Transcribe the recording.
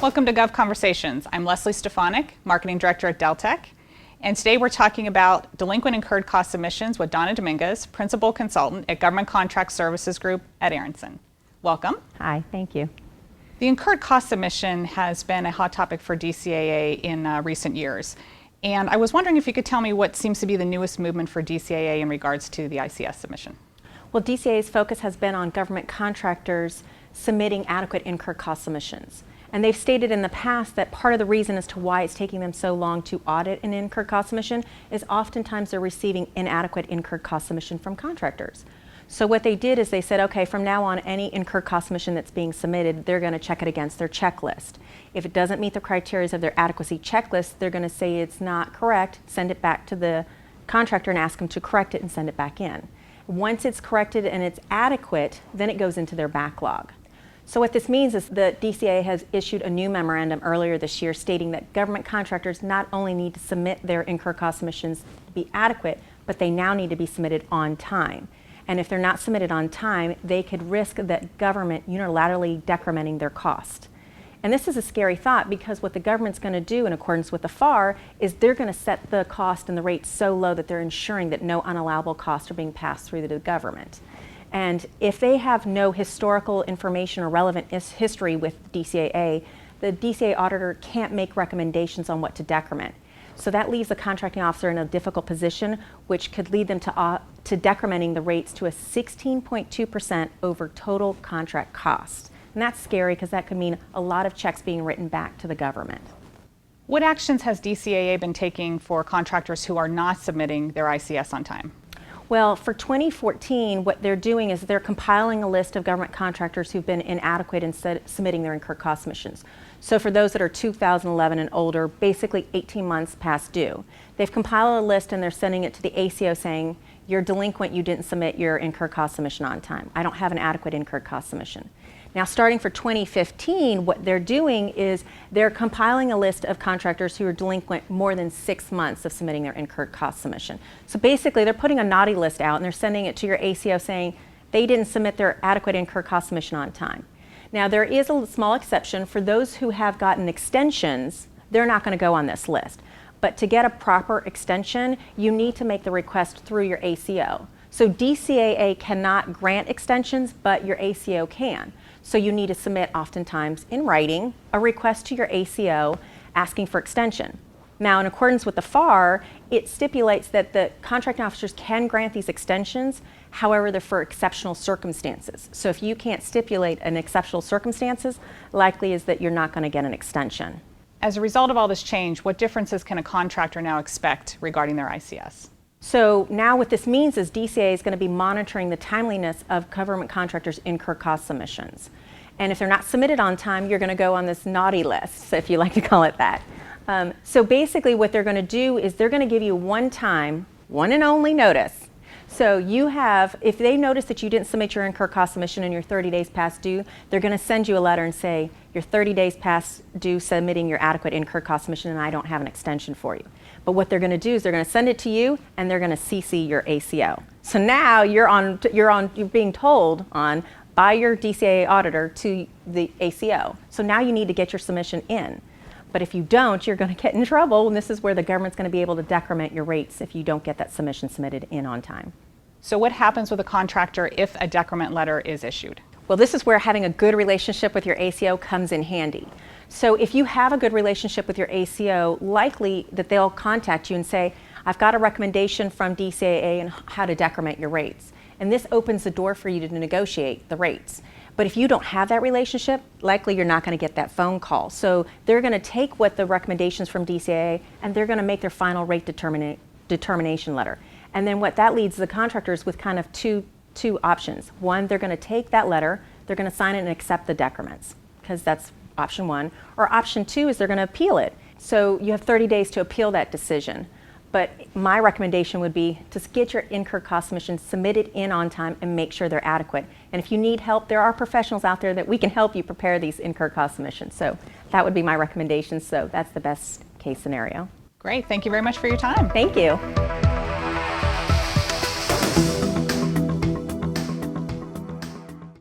Welcome to Govconversations. I'm Leslie Stefanik, Marketing Director at Deltec, and today we're talking about delinquent incurred cost submissions with Donna Dominguez, Principal Consultant at Government Contract Services Group at Aronson. Welcome. Hi, thank you. The incurred cost submission has been a hot topic for DCAA in recent years, and I was wondering if you could tell me what seems to be the newest movement for DCAA in regards to the ICS submission. Well, DCAA's focus has been on government contractors submitting adequate incurred cost submissions. And they've stated in the past that part of the reason as to why it's taking them so long to audit an incurred cost submission is oftentimes they're receiving inadequate incurred cost submission from contractors. So what they did is they said, okay, from now on, any incurred cost submission that's being submitted, they're going to check it against their checklist. If it doesn't meet the criteria of their adequacy checklist, they're going to say it's not correct, send it back to the contractor and ask them to correct it and send it back in. Once it's corrected and it's adequate, then it goes into their backlog. So what this means is that DCAA has issued a new memorandum earlier this year stating that government contractors not only need to submit their incurred cost submissions to be adequate, but they now need to be submitted on time. And if they're not submitted on time, they could risk that government unilaterally decrementing their cost. And this is a scary thought because what the government's going to do in accordance with the FAR is they're going to set the cost and the rate so low that they're ensuring that no unallowable costs are being passed through to the government. And if they have no historical information or relevant history with DCAA, the DCAA auditor can't make recommendations on what to decrement. So that leaves the contracting officer in a difficult position, which could lead them to decrementing the rates to a 16.2% over total contract cost. And that's scary because that could mean a lot of checks being written back to the government. What actions has DCAA been taking for contractors who are not submitting their ICS on time? Well, for 2014, what they're doing is they're compiling a list of government contractors who've been inadequate in submitting their incurred cost submissions. So for those that are 2011 and older, basically 18 months past due. They've compiled a list and they're sending it to the ACO saying, you're delinquent, you didn't submit your incurred cost submission on time. I don't have an adequate incurred cost submission. Now, starting for 2015, what they're doing is they're compiling a list of contractors who are delinquent more than 6 months of submitting their incurred cost submission. So basically, they're putting a naughty list out and they're sending it to your ACO saying they didn't submit their adequate incurred cost submission on time. Now, there is a small exception for those who have gotten extensions. They're not going to go on this list. But to get a proper extension, you need to make the request through your ACO. So DCAA cannot grant extensions, but your ACO can. So you need to submit, oftentimes in writing, a request to your ACO asking for extension. Now, in accordance with the FAR, it stipulates that the contracting officers can grant these extensions, however, they're for exceptional circumstances. So if you can't stipulate an exceptional circumstances, likely is that you're not going to get an extension. As a result of all this change, what differences can a contractor now expect regarding their ICS? So now what this means is DCAA is going to be monitoring the timeliness of government contractors' incurred cost submissions. And if they're not submitted on time, you're going to go on this naughty list, if you like to call it that. So basically what they're going to do is they're going to give you one and only notice. So you have, if they notice that you didn't submit your incurred cost submission and you're 30 days past due, they're going to send you a letter and say, you're 30 days past due submitting your adequate incurred cost submission and I don't have an extension for you. But what they're going to do is they're going to send it to you and they're going to CC your ACO. So now you're being told on by your DCAA auditor to the ACO. So now you need to get your submission in. But if you don't, you're going to get in trouble, and this is where the government's going to be able to decrement your rates if you don't get that submission submitted in on time. So what happens with a contractor if a decrement letter is issued? Well, this is where having a good relationship with your ACO comes in handy. So if you have a good relationship with your ACO, likely that they'll contact you and say, I've got a recommendation from DCAA on how to decrement your rates. And this opens the door for you to negotiate the rates. But if you don't have that relationship, likely you're not going to get that phone call. So they're going to take what the recommendations from DCAA and they're going to make their final rate determination letter. And then what that leads the contractors with kind of two options. One, they're going to take that letter, they're going to sign it and accept the decrements, because that's option one. Or option two is they're going to appeal it. So you have 30 days to appeal that decision. But my recommendation would be to get your incurred cost submissions submitted in on time and make sure they're adequate. And if you need help, there are professionals out there that we can help you prepare these incurred cost submissions. So that would be my recommendation. So that's the best case scenario. Great. Thank you very much for your time. Thank you.